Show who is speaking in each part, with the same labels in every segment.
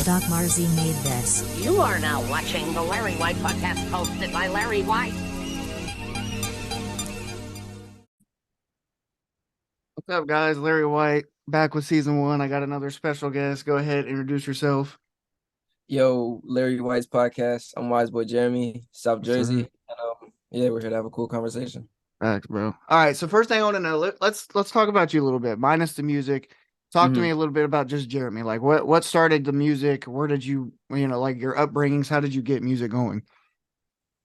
Speaker 1: Doc Marzi made this.
Speaker 2: You are now watching the LarriWhye podcast hosted by LarriWhye.
Speaker 3: What's up, guys? LarriWhye back with season 1. I got another special guest. Go ahead, introduce yourself.
Speaker 4: Yo, LarriWhye's podcast. I'm WiseBoyJeremy, South
Speaker 3: Yes,
Speaker 4: Jersey.
Speaker 3: sir.
Speaker 4: And, yeah, we're here to have a cool conversation.
Speaker 3: Thanks, bro. All right, so first thing I want to know, let's talk about you a little bit, minus the music. Talk to me a little bit about just Jeremy. Like, what started the music? Where did you like your upbringings? How did you get music going?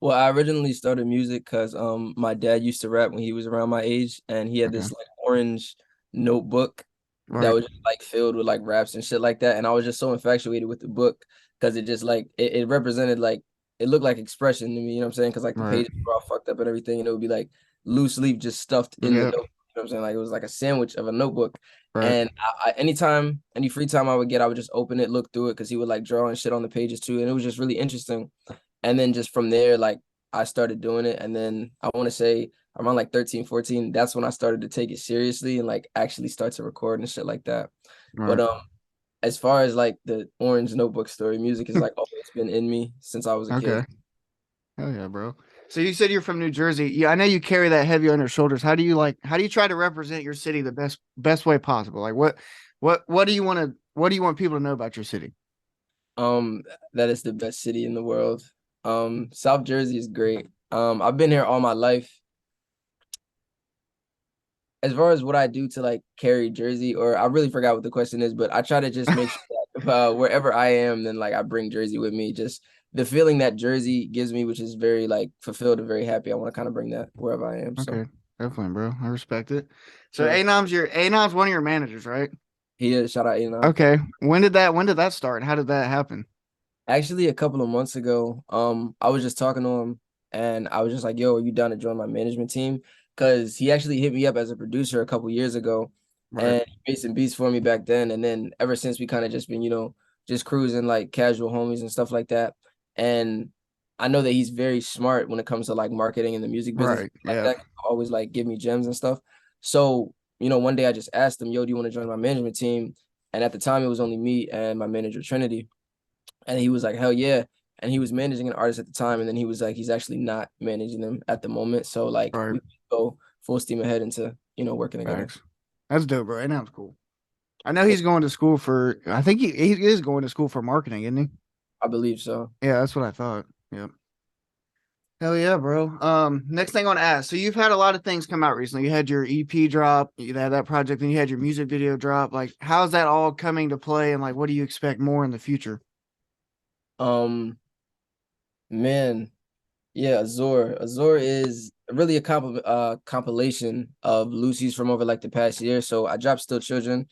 Speaker 4: Well, I originally started music because my dad used to rap when he was around my age, and he had this like orange notebook that was just, like filled with like raps and shit like that. And I was just so infatuated with the book because it just like it represented like it looked like expression to me, you know what I'm saying? Because like the pages were all fucked up and everything, and it would be like loose leaf just stuffed in the notebook. You know what I'm saying? Like it was like a sandwich of a notebook. And anytime, any free time I would get, I would just open it, look through it, because he would like draw and shit on the pages too. And it was just really interesting. And then just from there, like I started doing it. And then I want to say around like 13, 14, that's when I started to take it seriously and like actually start to record and shit like that. But as far as like the orange notebook story, music has like always been in me since I was a kid.
Speaker 3: Hell yeah, bro. So you said you're from New Jersey. Yeah, I know you carry that heavy on your shoulders. How do you try to represent your city the best way possible? Like what do you want people to know about your city?
Speaker 4: That is the best city in the world. South Jersey is great. I've been here all my life. As far as what I do to like carry Jersey, or I really forgot what the question is, but I try to just make sure that wherever I am, then like I bring Jersey with me. Just the feeling that Jersey gives me, which is very like fulfilled and very happy. I want to kind of bring that wherever I am.
Speaker 3: Okay, definitely, bro. I respect it. So
Speaker 4: Yeah.
Speaker 3: Anom's one of your managers, right?
Speaker 4: He is. Shout out Anom.
Speaker 3: Okay. When did that start? How did that happen?
Speaker 4: Actually, a couple of months ago, I was just talking to him, and I was just like, "Yo, are you down to join my management team?" Because he actually hit me up as a producer a couple years ago, and he made some beats for me back then. And then ever since, we kind of just been, just cruising like casual homies and stuff like that. And I know that he's very smart when it comes to like marketing and the music business. Like that, always like give me gems and stuff. So, one day I just asked him, "Yo, do you want to join my management team?" And at the time, it was only me and my manager Trinity. And he was like, hell yeah. And he was managing an artist at the time. And then he was like, he's actually not managing them at the moment. So like we go full steam ahead into, working together.
Speaker 3: That's dope, bro. Anom's cool. I know he's going to school for, I think he is going to school for marketing, isn't he?
Speaker 4: I believe so.
Speaker 3: Yeah, that's what I thought. Yep. Hell yeah, bro. Next thing I want to ask. So you've had a lot of things come out recently. You had your EP drop, you had that project, and you had your music video drop. Like, how's that all coming to play? And like, what do you expect more in the future?
Speaker 4: Man, yeah, Azor. Azor is really a compilation of Lucy's from over like the past year. So I dropped Still Children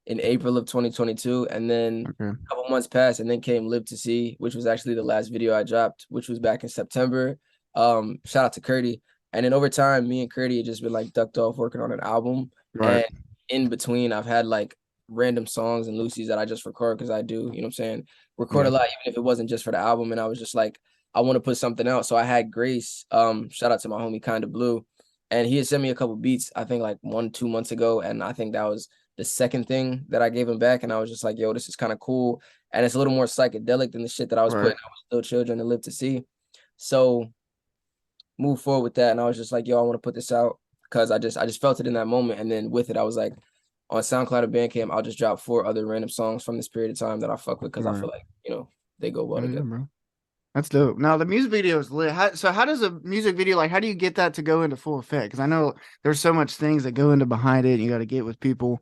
Speaker 4: in April of 2022, and then a couple months passed, and then came Live to See, which was actually the last video I dropped, which was back in September. Shout out to Curdy. And then over time, me and Curdy had just been like ducked off working on an album. And in between, I've had like random songs and Lucy's that I just record because I do, you know what I'm saying? Record a lot, even if it wasn't just for the album. And I was just like, I want to put something out. So I had Grace, shout out to my homie Kinda Blue. And he had sent me a couple beats, I think like 1-2 months ago. And I think that was the second thing that I gave him back. And I was just like, yo, this is kind of cool. And it's a little more psychedelic than the shit that I was putting out with Still Children and Live to See. So move forward with that. And I was just like, yo, I want to put this out because I just felt it in that moment. And then with it, I was like, on SoundCloud and Bandcamp, I'll just drop 4 other random songs from this period of time that I fuck with because I feel like, they go well together.
Speaker 3: Bro. That's dope. Now the music video is lit. How does a music video, like, how do you get that to go into full effect? Because I know there's so much things that go into behind it. And you got to get with people.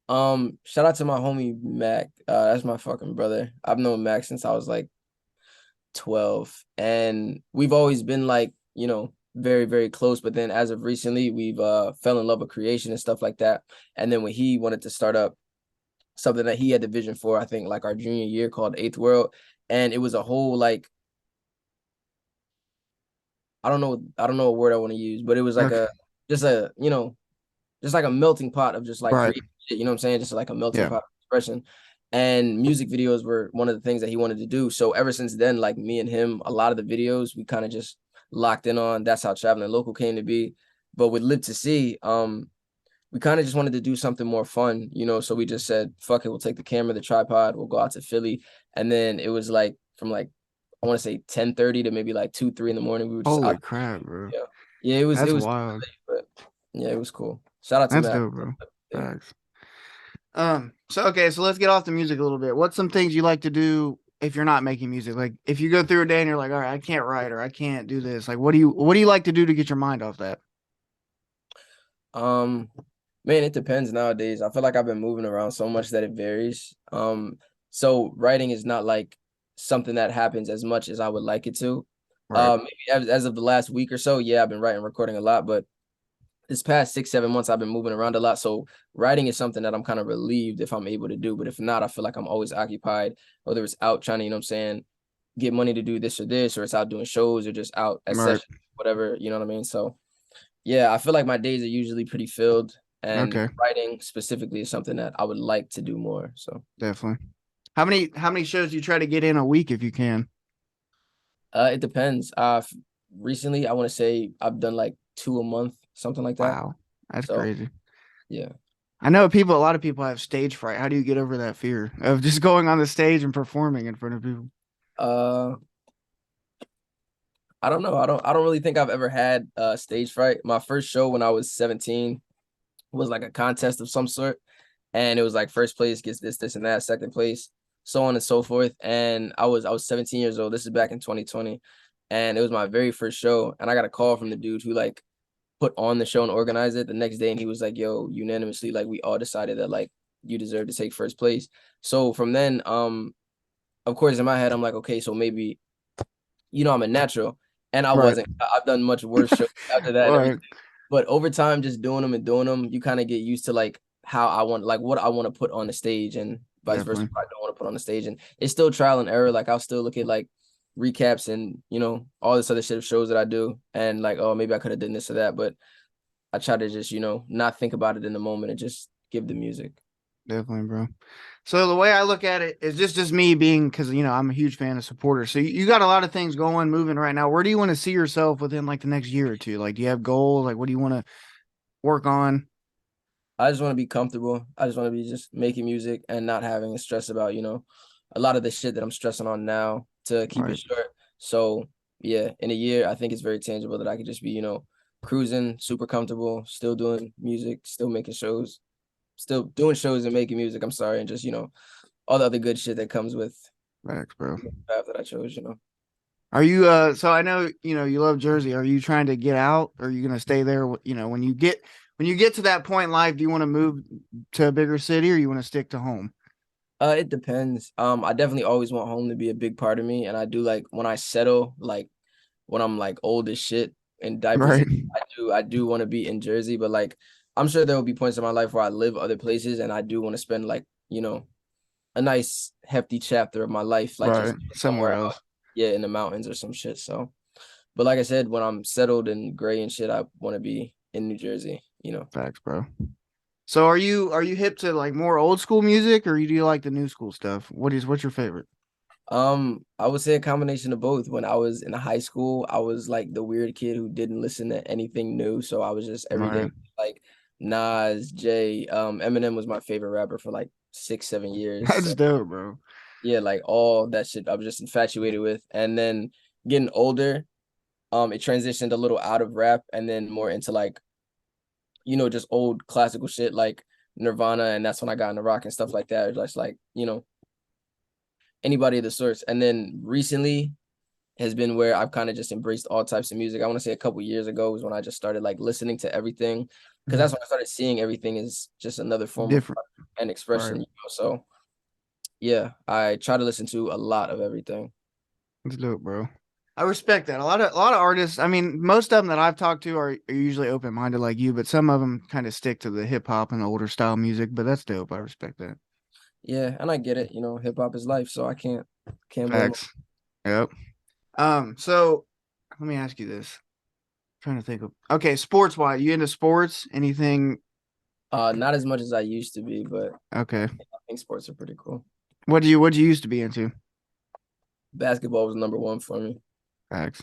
Speaker 4: Shout out to my homie Mac. That's my fucking brother. I've known Mac since I was like 12, and we've always been like, very, very close. But then as of recently, we've fell in love with creation and stuff like that. And then when he wanted to start up something that he had the vision for, I think like our junior year, called Eighth World. And it was a whole like, I don't know a word I want to use, but it was like just like a melting pot of just like creative shit, you know what I'm saying? Just like a melting pot of expression. And music videos were one of the things that he wanted to do. So ever since then, like me and him, a lot of the videos we kind of just locked in on. That's how Traveling Local came to be. But with Live to See, we kind of just wanted to do something more fun, you know. So we just said, fuck it, we'll take the camera, the tripod, we'll go out to Philly. And then it was like from like I want to say 10:30 to maybe like 2, 3 in the morning. We were just
Speaker 3: Holy
Speaker 4: out.
Speaker 3: crap, bro.
Speaker 4: Yeah. Yeah, it was
Speaker 3: That's
Speaker 4: super
Speaker 3: wild.
Speaker 4: late, but yeah, it was cool. Shout out to
Speaker 3: That's
Speaker 4: Matt.
Speaker 3: dope, bro.
Speaker 4: Yeah.
Speaker 3: Facts. So okay, so let's get off the music a little bit. What's some things you like to do if you're not making music? Like if you go through a day and you're like, all right, I can't write or I can't do this. Like what do you like to do to get your mind off that?
Speaker 4: Um, Man, it depends nowadays. I feel like I've been moving around so much that it varies. So writing is not like something that happens as much as I would like it to.
Speaker 3: Right.
Speaker 4: Maybe as of the last week or so, yeah, I've been writing, recording a lot, but this past 6, 7 months, I've been moving around a lot. So writing is something that I'm kind of relieved if I'm able to do. But if not, I feel like I'm always occupied, whether it's out trying to, you know what I'm saying, get money to do this, or it's out doing shows or just out at
Speaker 3: Right.
Speaker 4: sessions, whatever, you know what I mean? So yeah, I feel like my days are usually pretty filled, and
Speaker 3: Okay.
Speaker 4: writing specifically is something that I would like to do more. So
Speaker 3: Definitely. How many shows do you try to get in a week if you can?
Speaker 4: it depends. Recently I want to say I've done like 2 a month, something like that.
Speaker 3: Wow. That's
Speaker 4: So
Speaker 3: crazy.
Speaker 4: yeah.
Speaker 3: I know a lot of people have stage fright. How do you get over that fear of just going on the stage and performing in front of people?
Speaker 4: Uh I don't know. I don't really think I've ever had stage fright. My first show when I was 17 was like a contest of some sort. And it was like first place gets this, and that, second place, so on and so forth. And I was 17 years old. This is back in 2020. And it was my very first show. And I got a call from the dude who like put on the show and organized it the next day. And he was like, yo, unanimously, like we all decided that like you deserve to take first place. So from then, of course, in my head, I'm like, okay, so maybe, I'm a natural. And I
Speaker 3: Right.
Speaker 4: wasn't. I've done much worse shows after that and
Speaker 3: Right.
Speaker 4: everything. But over time, just doing them, you kind of get used to like how I want, like what I want to put on the stage, and vice versa,
Speaker 3: Definitely.
Speaker 4: what I don't want to put on the stage. And it's still trial and error. Like I'll still look at like recaps and all this other shit of shows that I do, and like, oh, maybe I could have done this or that. But I try to just not think about it in the moment and just give the music.
Speaker 3: Definitely, bro. So the way I look at it is just me being because I'm a huge fan of supporters. So you got a lot of things going, moving right now. Where do you want to see yourself within like the next year or two? Like, do you have goals? Like, what do you want to work on?
Speaker 4: I just want to be comfortable. I just want to be just making music and not having to stress about, a lot of the shit that I'm stressing on now, to keep it
Speaker 3: Right.
Speaker 4: short. So yeah, in a year, I think it's very tangible that I could just be, cruising, super comfortable, still doing music, still making shows, still doing shows and making music. I'm sorry. And just, all the other good shit that comes with
Speaker 3: Facts, bro.
Speaker 4: the path that I chose.
Speaker 3: Are you so I know you love Jersey. Are you trying to get out or are you gonna stay there? When you get to that point in life, do you want to move to a bigger city or you want to stick to home?
Speaker 4: It depends. I definitely always want home to be a big part of me. And I do like when I settle, like when I'm like old as shit in diapers,
Speaker 3: Right.
Speaker 4: I do want to be in Jersey, but like I'm sure there will be points in my life where I live other places and I do want to spend like, a nice hefty chapter of my life, like
Speaker 3: Right.
Speaker 4: just
Speaker 3: Somewhere
Speaker 4: somewhere out,
Speaker 3: else.
Speaker 4: yeah, in the mountains or some shit. So, but like I said, when I'm settled and gray and shit, I want to be in New Jersey.
Speaker 3: Facts, bro. So are you hip to like more old school music or do you like the new school stuff? What's your favorite?
Speaker 4: I would say a combination of both. When I was in high school, I was like the weird kid who didn't listen to anything new. So I was just everything
Speaker 3: Right.
Speaker 4: like Nas, Jay, Eminem was my favorite rapper for like 6, 7 years.
Speaker 3: That's
Speaker 4: So
Speaker 3: dope, bro.
Speaker 4: yeah, like all that shit I was just infatuated with. And then getting older, it transitioned a little out of rap and then more into like, just old classical shit like Nirvana, and that's when I got into rock and stuff like that. Just like, anybody of the sorts. And then recently has been where I've kind of just embraced all types of music. I want to say a couple years ago was when I just started like listening to everything, because
Speaker 3: Mhm.
Speaker 4: that's when I started seeing everything as just another form of
Speaker 3: Different.
Speaker 4: art and expression.
Speaker 3: Right.
Speaker 4: So yeah, I try to listen to a lot of everything.
Speaker 3: That's dope, bro. I respect that. A lot of artists, I mean, most of them that I've talked to are usually open minded like you, but some of them kind of stick to the hip hop and older style music. But that's dope. I respect that.
Speaker 4: Yeah, and I get it. Hip hop is life, so I can't blame 'em.
Speaker 3: Facts. Yep. So let me ask you this. Trying to think of okay, sports wise, you into sports? Anything?
Speaker 4: Not as much as I used to be, but
Speaker 3: Okay.
Speaker 4: I think sports are pretty cool.
Speaker 3: What do you used to be into?
Speaker 4: Basketball was number one for me.
Speaker 3: Facts.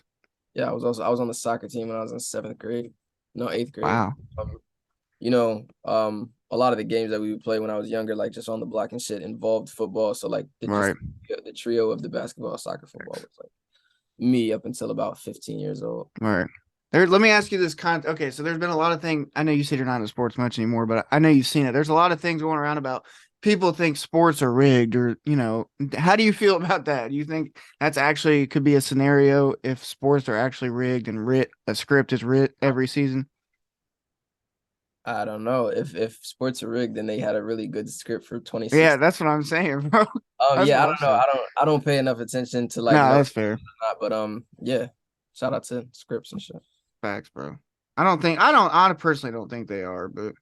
Speaker 4: Yeah, I was on the soccer team when I was in 7th grade. No, 8th grade.
Speaker 3: Wow.
Speaker 4: you know, a lot of the games that we would play when I was younger, like just on the block and shit, involved football. So like
Speaker 3: Right.
Speaker 4: the trio of the basketball, soccer, football was like me up until about 15 years old.
Speaker 3: Right. There, let me ask you this okay, so there's been a lot of things. I know you said you're not into sports much anymore, but I know you've seen it. There's a lot of things going around about people think sports are rigged, or how do you feel about that? Do you think that's actually could be a scenario if sports are actually rigged and a script is writ every season?
Speaker 4: I don't know if sports are rigged, then they had a really good script for
Speaker 3: Yeah,
Speaker 4: 2016.
Speaker 3: that's what I'm saying, bro. That's
Speaker 4: Yeah,
Speaker 3: what
Speaker 4: I
Speaker 3: I'm
Speaker 4: don't know.
Speaker 3: saying.
Speaker 4: I don't pay enough attention to like
Speaker 3: No,
Speaker 4: know
Speaker 3: that's fair.
Speaker 4: not, but yeah. Shout out to scripts and shit.
Speaker 3: Facts, bro. I personally don't think they are, but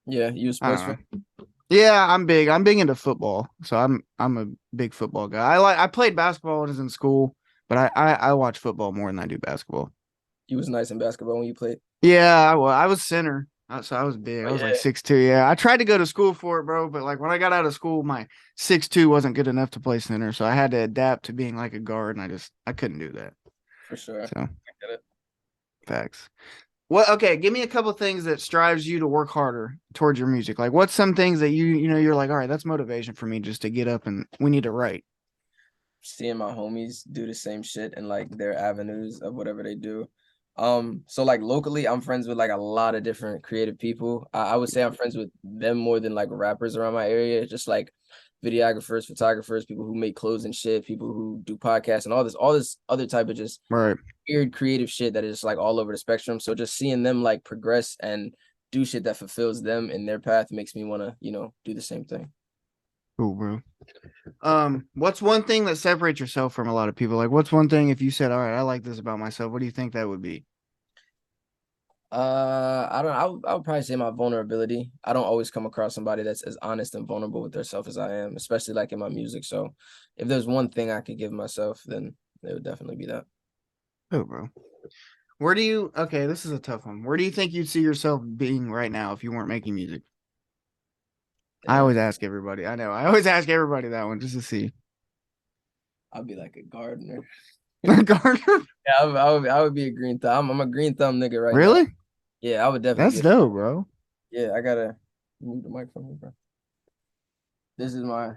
Speaker 4: Yeah, you a
Speaker 3: I
Speaker 4: sports
Speaker 3: don't
Speaker 4: fan?
Speaker 3: know. Yeah, I'm big. I'm big into football, so I'm a big football guy. I played basketball when I was in school, but I watch football more than I do basketball.
Speaker 4: You was nice in basketball when you played.
Speaker 3: Yeah, I was center, so I was big.
Speaker 4: Oh
Speaker 3: I was like
Speaker 4: yeah,
Speaker 3: 6'2". Yeah, I tried to go to school for it, bro, but like when I got out of school, my 6'2" wasn't good enough to play center, so I had to adapt to being like a guard, and I couldn't do that.
Speaker 4: for sure.
Speaker 3: So
Speaker 4: I get it.
Speaker 3: facts. What? Okay, give me a couple things that strives you to work harder towards your music. Like, what's some things that you're like, all right, that's motivation for me just to get up and we need to write.
Speaker 4: Seeing my homies do the same shit and like their avenues of whatever they do. So like locally, I'm friends with like a lot of different creative people. I would say I'm friends with them more than like rappers around my area. Just like videographers, photographers, people who make clothes and shit, people who do podcasts and all this other type of just
Speaker 3: Right.
Speaker 4: weird creative shit that is just like all over the spectrum. So just seeing them like progress and do shit that fulfills them in their path makes me want to, do the same thing.
Speaker 3: Cool, bro. What's one thing that separates yourself from a lot of people? Like, what's one thing if you said, all right, I like this about myself, what do you think that would be?
Speaker 4: I don't. I would probably say my vulnerability. I don't always come across somebody that's as honest and vulnerable with themselves as I am, especially like in my music. So, if there's one thing I could give myself, then it would definitely be that.
Speaker 3: Oh, bro. Okay, this is a tough one. Where do you think you'd see yourself being right now if you weren't making music? I
Speaker 4: Damn,
Speaker 3: always ask everybody. I know. I always ask everybody that one just to see.
Speaker 4: I'd be like a gardener.
Speaker 3: Gardner?
Speaker 4: Yeah, I would be a green thumb. I'm a green thumb nigga right now.
Speaker 3: Really?
Speaker 4: Yeah, I would definitely
Speaker 3: That's
Speaker 4: be.
Speaker 3: dope, bro.
Speaker 4: Yeah, I gotta move the mic from here, bro. This is my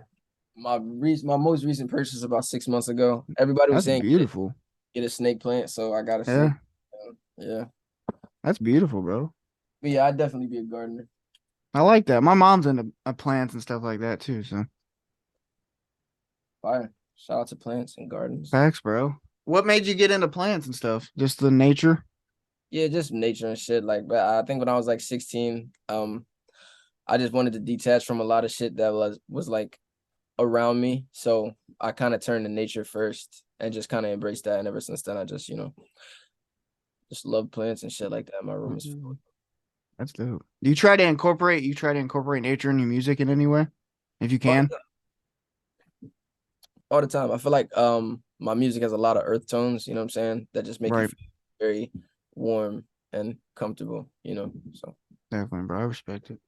Speaker 4: most recent purchase about 6 months ago. Everybody was
Speaker 3: That's
Speaker 4: saying
Speaker 3: beautiful.
Speaker 4: get a snake plant, so I got a snake.
Speaker 3: Yeah,
Speaker 4: Yeah,
Speaker 3: that's beautiful, bro.
Speaker 4: but yeah, I'd definitely be a gardener.
Speaker 3: I like that. My mom's into plants and stuff like that too. So
Speaker 4: Fire. Shout out to plants and gardens.
Speaker 3: facts, bro. What made you get into plants and stuff? Just the nature?
Speaker 4: Yeah, just nature and shit. Like, but I think when I was like 16, I just wanted to detach from a lot of shit that was like around me. So I kind of turned to nature first and just kind of embraced that. And ever since then, I just, just love plants and shit like that. My room is full.
Speaker 3: That's dope. Do you try to incorporate nature in your music in any way? If you
Speaker 4: All the
Speaker 3: can?
Speaker 4: time. All the time. I feel like my music has a lot of earth tones, you know what I'm saying? That just make you
Speaker 3: Right.
Speaker 4: feel very warm and comfortable, So
Speaker 3: Definitely, bro. I respect it.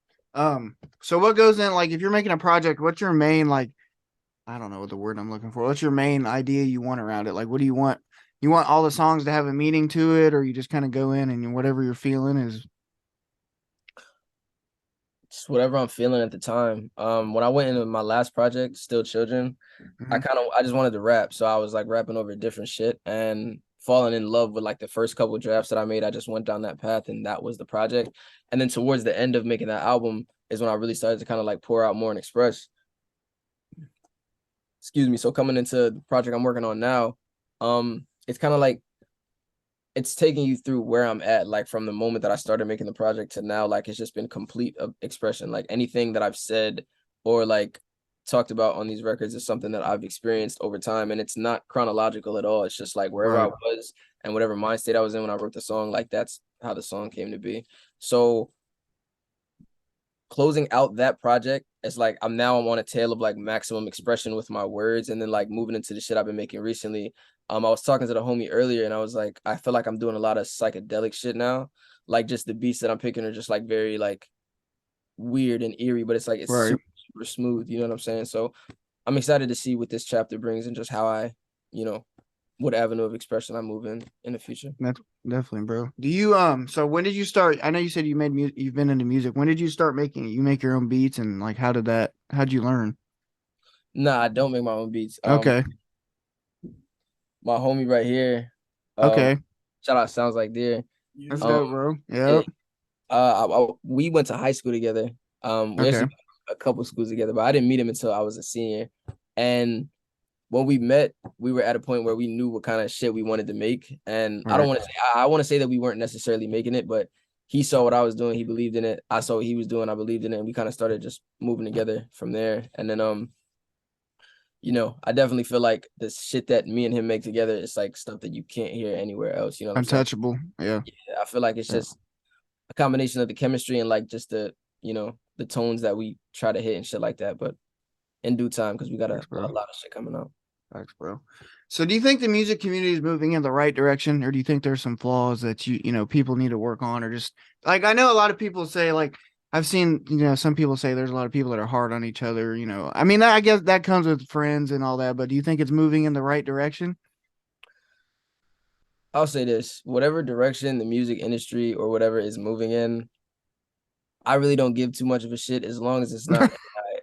Speaker 3: So what goes in, like, if you're making a project, what's your main, like, I don't know what the word I'm looking for. What's your main idea you want around it? Like, what do you want? You want all the songs to have a meaning to it, or you just kind of go in and whatever you're feeling is
Speaker 4: just whatever I'm feeling at the time. When I went into my last project, Still Children,
Speaker 3: Mhm.
Speaker 4: I just wanted to rap. So I was like rapping over different shit and falling in love with like the first couple of drafts that I made. I just went down that path and that was the project. And then towards the end of making that album is when I really started to kind of like pour out more and express. Excuse me. So coming into the project I'm working on now, it's kind of like it's taking you through where I'm at, like from the moment that I started making the project to now, like it's just been complete expression. Like anything that I've said or like talked about on these records is something that I've experienced over time, and it's not chronological at all. It's just like wherever I
Speaker 3: right.
Speaker 4: was and whatever mind state I was in when I wrote the song, like that's how the song came to be. So closing out that project, it's like I'm on a tail of like maximum expression with my words, and then like moving into the shit I've been making recently. I was talking to the homie earlier, and I was like, I feel like I'm doing a lot of psychedelic shit now. Like just the beats that I'm picking are just like very like weird and eerie, but it's like it's
Speaker 3: Right.
Speaker 4: super smooth. You know what I'm saying? So I'm excited to see what this chapter brings and just how I, what avenue of expression I move in the future.
Speaker 3: That's definitely, bro. Do you so when did you start? I know you said you made music, you've been into music. When did you start making it? You make your own beats, and like how'd you learn?
Speaker 4: Nah, I don't make my own beats.
Speaker 3: Okay.
Speaker 4: My homie right here,
Speaker 3: Okay.
Speaker 4: shout out Sounds Like Deer.
Speaker 3: That's
Speaker 4: Um,
Speaker 3: dope, bro.
Speaker 4: yeah,
Speaker 3: Yep.
Speaker 4: we went to high school together. We
Speaker 3: Okay.
Speaker 4: actually went a couple schools together, but I didn't meet him until I was a senior. And when we met, we were at a point where we knew what kind of shit we wanted to make. And I don't
Speaker 3: Right.
Speaker 4: want to say I want to say that we weren't necessarily making it, but he saw what I was doing, he believed in it. I saw what he was doing, I believed in it, and we kind of started just moving together from there. And then I definitely feel like the shit that me and him make together is like stuff that you can't hear anywhere else. You know what I'm saying?
Speaker 3: Untouchable. Yeah.
Speaker 4: Yeah, I feel like it's
Speaker 3: Yeah.
Speaker 4: just a combination of the chemistry and like just the tones that we try to hit and shit like that. But in due time, because we got
Speaker 3: Thanks,
Speaker 4: a
Speaker 3: bro.
Speaker 4: lot of shit coming out.
Speaker 3: Thanks, bro. So do you think the music community is moving in the right direction, or do you think there's some flaws that people need to work on, or just like I know a lot of people say like I've seen some people say there's a lot of people that are hard on each other. I mean I guess that comes with friends and all that, but do you think it's moving in the right direction?
Speaker 4: I'll say this: whatever direction the music industry or whatever is moving in, I really don't give too much of a shit as long as it's not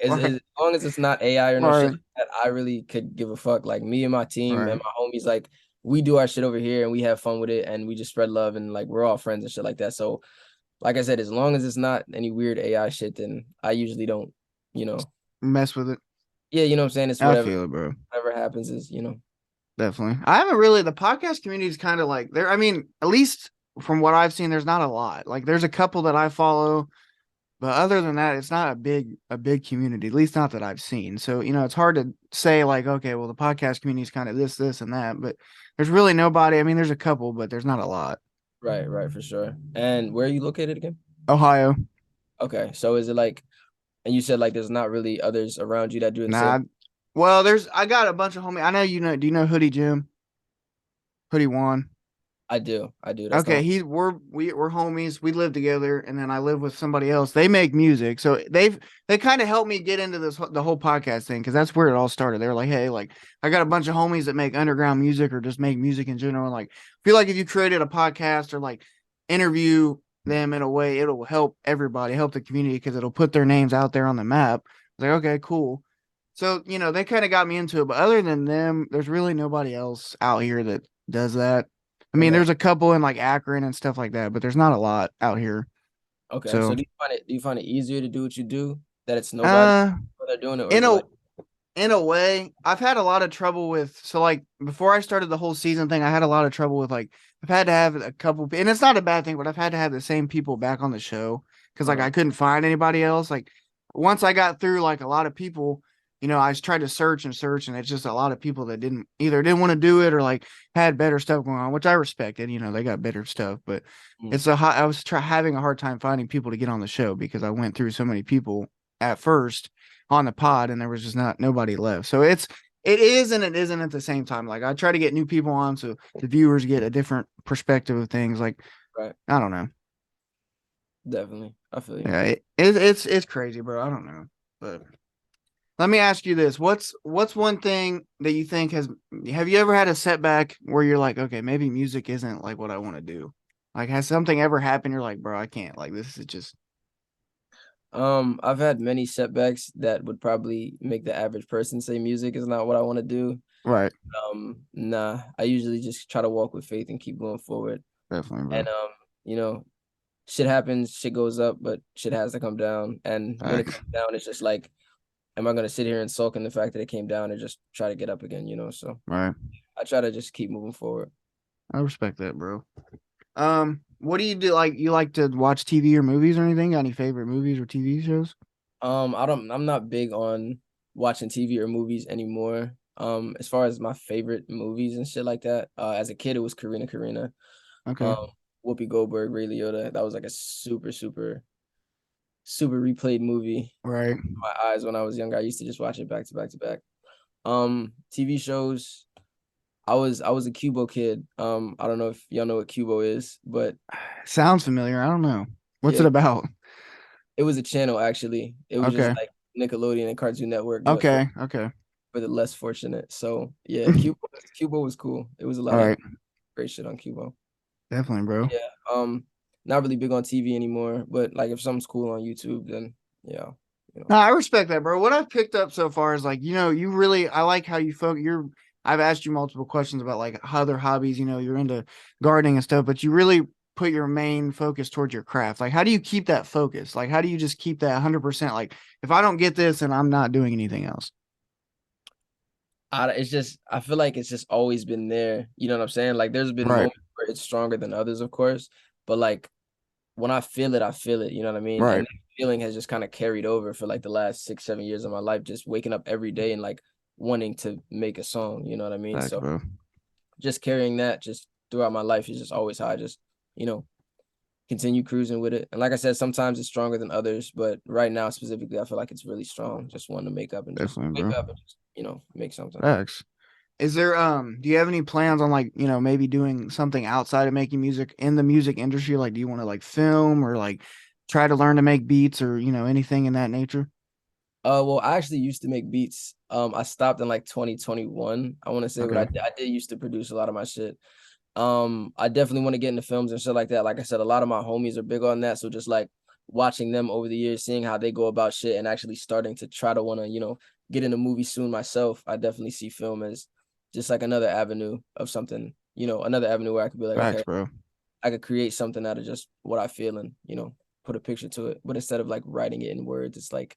Speaker 4: AI.
Speaker 3: Right,
Speaker 4: As long as it's not AI or no shit
Speaker 3: right,
Speaker 4: like that, I really could give a fuck. Like me and my team
Speaker 3: right.
Speaker 4: and my homies, like we do our shit over here and we have fun with it and we just spread love and like we're all friends and shit like that. So like I said, as long as it's not any weird AI shit, then I usually don't, you know,
Speaker 3: Mess with it.
Speaker 4: yeah, you know what I'm saying? It's
Speaker 3: I
Speaker 4: whatever
Speaker 3: feel it, bro.
Speaker 4: happens is.
Speaker 3: Definitely. I haven't really the podcast community is kind of like there. I mean, at least from what I've seen, there's not a lot. Like there's a couple that I follow. But other than that, it's not a big community, at least not that I've seen. So, it's hard to say like, okay, well, the podcast community is kind of this, and that, but there's really nobody. I mean, there's a couple, but there's not a lot.
Speaker 4: Right, for sure. And where are you located again?
Speaker 3: Ohio.
Speaker 4: Okay, so is it like, and you said like there's not really others around you that do the
Speaker 3: Nah.
Speaker 4: same?
Speaker 3: Well, I got a bunch of homies. I know do you know Hoodie Jim? Hoodie Juan.
Speaker 4: I do. That's the
Speaker 3: Okay,
Speaker 4: one.
Speaker 3: we're homies. We live together, and then I live with somebody else. They make music, so they kind of helped me get into the whole podcast thing because that's where it all started. They were like, "Hey, like I got a bunch of homies that make underground music or just make music in general. And like, I feel like if you created a podcast or like interview them in a way, it'll help everybody, help the community because it'll put their names out there on the map." I was like, okay, cool. So they kind of got me into it, but other than them, there's really nobody else out here that does that. I mean,
Speaker 4: Okay.
Speaker 3: there's a couple in like Akron and stuff like that, but there's not a lot out here.
Speaker 4: Okay. So
Speaker 3: So,
Speaker 4: do you find it easier to do what you do that it's nobody
Speaker 3: uh,
Speaker 4: that doing it, or
Speaker 3: in
Speaker 4: is it
Speaker 3: a
Speaker 4: like
Speaker 3: in a way, I've had a lot of trouble with. So, like before I started the whole season thing, I had a lot of trouble with like I've had to have a couple, and it's not a bad thing, but I've had to have the same people back on the show because like
Speaker 4: uh
Speaker 3: I couldn't find anybody else. Like once I got through like a lot of people, I tried to search, and it's just a lot of people that didn't want to do it or like had better stuff going on, which I respected. They got better stuff, but
Speaker 4: mm,
Speaker 3: I was having a hard time finding people to get on the show because I went through so many people at first on the pod and there was just not nobody left. So it is and it isn't at the same time. Like I try to get new people on so the viewers get a different perspective of things. Like
Speaker 4: right?
Speaker 3: I don't know.
Speaker 4: Definitely. I feel you.
Speaker 3: Yeah, it's crazy, bro. I don't know. But let me ask you this. What's one thing that you think have you ever had a setback where you're like, okay, maybe music isn't like what I want to do? Like has something ever happened? You're like, bro, I can't. Like this is just
Speaker 4: I've had many setbacks that would probably make the average person say music is not what I want to do.
Speaker 3: right.
Speaker 4: Nah, I usually just try to walk with faith and keep going forward.
Speaker 3: Definitely, bro.
Speaker 4: And you know, shit happens, shit goes up, but shit has to come down. And when it
Speaker 3: Facts.
Speaker 4: comes down, it's just like, am I gonna sit here and sulk in the fact that it came down and just try to get up again, So
Speaker 3: Right.
Speaker 4: I try to just keep moving forward.
Speaker 3: I respect that, bro. What do you do? Like, you like to watch TV or movies or anything? Got any favorite movies or TV shows?
Speaker 4: I'm not big on watching TV or movies anymore. As far as my favorite movies and shit like that, as a kid it was Karina.
Speaker 3: Okay.
Speaker 4: Whoopi Goldberg, Ray Liotta. That was like a super, super, super replayed movie.
Speaker 3: Right.
Speaker 4: My eyes when I was younger. I used to just watch it back to back to back. TV shows. I was a Cubo kid. I don't know if y'all know what Cubo is, but
Speaker 3: Sounds familiar. I don't know. What's it
Speaker 4: yeah,
Speaker 3: about?
Speaker 4: it was a channel actually. It was just
Speaker 3: Okay.
Speaker 4: like Nickelodeon and Cartoon Network, but
Speaker 3: Okay. Okay.
Speaker 4: for the less fortunate. So yeah, Cuba was cool. It was a lot
Speaker 3: All
Speaker 4: of
Speaker 3: right.
Speaker 4: great shit on Cuba.
Speaker 3: Definitely, bro.
Speaker 4: Yeah. Not really big on TV anymore, but like if something's cool on YouTube, then yeah, you know.
Speaker 3: No, I respect that, bro. What I've picked up so far is like, you really, I like how you focus. I've asked you multiple questions about like other hobbies, you're into gardening and stuff, but you really put your main focus towards your craft. Like, how do you keep that focus? Like, how do you just keep that 100%? Like, if I don't get this, then I'm not doing anything else.
Speaker 4: It's just I feel like it's just always been there. You know what I'm saying? Like there's been
Speaker 3: Right.
Speaker 4: moments where it's stronger than others, of course, but like when I feel it, I feel it. You know what I mean?
Speaker 3: Right.
Speaker 4: And that feeling has just kind of carried over for like the last 6, 7 years of my life, just waking up every day and like wanting to make a song. You know what I mean?
Speaker 3: Facts,
Speaker 4: So
Speaker 3: bro.
Speaker 4: just carrying that just throughout my life is just always how I just, you know, continue cruising with it. And like I said, sometimes it's stronger than others, but right now specifically, I feel like it's really strong. Just wanting to make up and just
Speaker 3: Definitely,
Speaker 4: wake
Speaker 3: bro.
Speaker 4: up and just, make something.
Speaker 3: Facts. Is there do you have any plans on like, maybe doing something outside of making music in the music industry? Like do you want to like film or like try to learn to make beats or, anything in that nature?
Speaker 4: Well, I actually used to make beats. I stopped in like 2021. I want to say what
Speaker 3: Okay.
Speaker 4: I did used to produce a lot of my shit. I definitely want to get into films and shit like that. Like I said, a lot of my homies are big on that. So just like watching them over the years, seeing how they go about shit and actually starting to try to want to, get in a movie soon myself. I definitely see film as just like another avenue of something, another avenue where I could be like,
Speaker 3: Facts,
Speaker 4: okay,
Speaker 3: bro.
Speaker 4: I could create something out of just what I feel and, put a picture to it. But instead of like writing it in words, it's like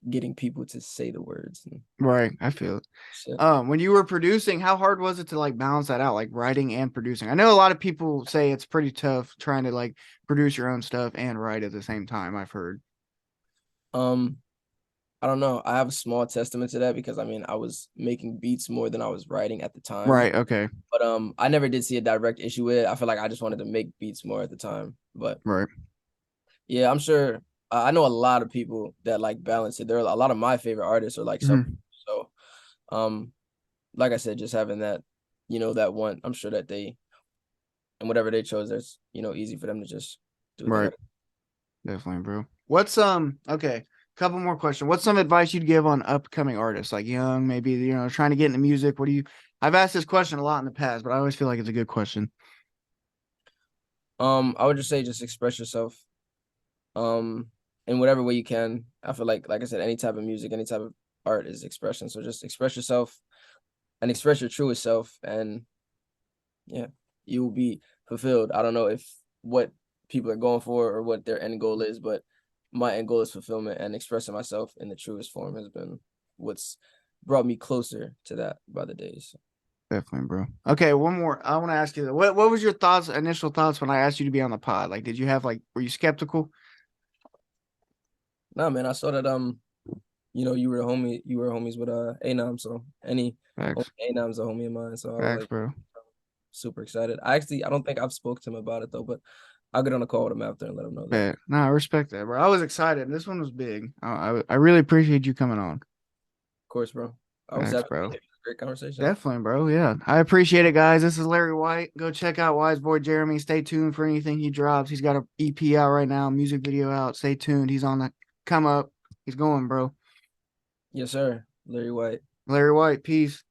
Speaker 4: getting people to say the words and
Speaker 3: Right. I feel it.
Speaker 4: shit.
Speaker 3: When you were producing, how hard was it to like balance that out, like writing and producing? I know a lot of people say it's pretty tough trying to like produce your own stuff and write at the same time, I've heard.
Speaker 4: Um, I don't know. I have a small testament to that because I mean I was making beats more than I was writing at the time.
Speaker 3: Right. Okay.
Speaker 4: But I never did see a direct issue with it. I feel like I just wanted to make beats more at the time. But
Speaker 3: Right.
Speaker 4: yeah, I'm sure I know a lot of people that like balance it. There are a lot of my favorite artists are like self.
Speaker 3: Mhm.
Speaker 4: So like I said, just having that, that one, I'm sure that they and whatever they chose, that's easy for them to just do what they
Speaker 3: Right.
Speaker 4: got.
Speaker 3: Definitely, bro. What's okay, couple more questions. What's some advice you'd give on upcoming artists, like young, maybe trying to get into music? What do you I've asked this question a lot in the past, but I always feel like it's a good question.
Speaker 4: I would just say just express yourself. In whatever way you can. I feel like I said, any type of music, any type of art is expression. So just express yourself and express your truest self, and yeah, you will be fulfilled. I don't know if what people are going for or what their end goal is, but my end goal is fulfillment, and expressing myself in the truest form has been what's brought me closer to that by the days.
Speaker 3: Definitely, bro. Okay, one more. I want to ask you, what was your initial thoughts when I asked you to be on the pod? Like, did you have like, were you skeptical?
Speaker 4: Nah, man, I saw that you were homies with Anam, so any
Speaker 3: Facts.
Speaker 4: Anam's a homie of mine, so I was
Speaker 3: Facts,
Speaker 4: like
Speaker 3: bro.
Speaker 4: super excited. I don't think I've spoke to him about it though, but I'll get on a call with him after and let him know that.
Speaker 3: Yeah, no, I respect that, bro. I was excited. This one was big. I really appreciate you coming on.
Speaker 4: Of course, bro. I was
Speaker 3: Facts,
Speaker 4: having
Speaker 3: bro.
Speaker 4: a great conversation.
Speaker 3: Definitely, bro. Yeah. I appreciate it, guys. This is LarriWhye. Go check out WiseBoyJeremy. Stay tuned for anything he drops. He's got a EP out right now, music video out. Stay tuned. He's on the come up. He's going, bro.
Speaker 4: Yes, sir. LarriWhye.
Speaker 3: LarriWhye, peace.